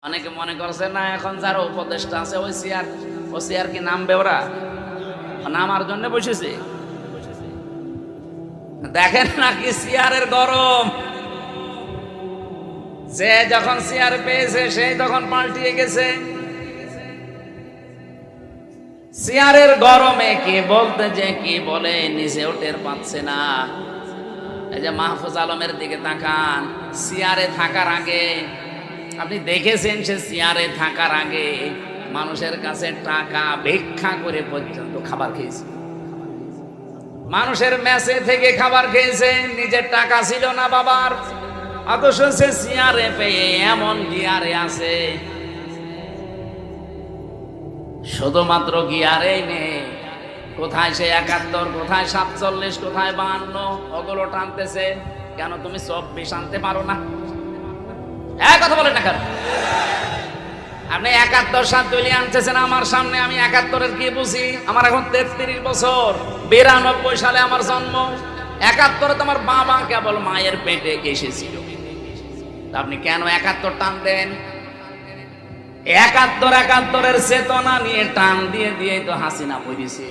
অনেকে মনে করছে না এখন যারা উপদেষ্টা আছে ও চেয়ার কি নামবে ওরা নামার জন্য বসেছে দেখেন নাকি চেয়ারের গরম যে যখন চেয়ার পেয়েছে সে তখন পাল্টিয়ে গেছে চেয়ারের গরমে কি বলতে যে কি বলে নিজেও টের পাচ্ছে না এই যে মাহফুজ আলমের দিকে তাকান চেয়ারে থাকার আগে আপনি দেখেছেন সে চেয়ারে থাকার আগে মানুষের কাছে টাকা ভিক্ষা করে পর্যন্ত খাবার খেয়েছে মানুষের মেসে থেকে খাবার খেয়েছে নিজের টাকা ছিল না বাবার অথচ সে চেয়ারে পেয়ে এমন গিয়ারে আছে শুধুমাত্র গিয়ারেই নেই কোথায় সে ৭১ কোথায় ৪৭ কোথায় ৫২ ওগুলো টানতেছে কেন তুমি ২৪ আনতে পারো না কথা বলেন না কেন আপনি ৭১ সাল তুলে আনতেছেন আমার সামনে আমি ৭১-এর কি বুঝি আমার এখন ৩৩ বছর ৯২ সালে আমার জন্ম ৭১-এ তো আমার বাবা কেবল মায়ের পেটে এসেছিল আপনি কেন ৭১ টান দেন ৭১-৭১-এর চেতনা নিয়ে টান দিয়ে দিয়ে তো হাসিনা পড়েছে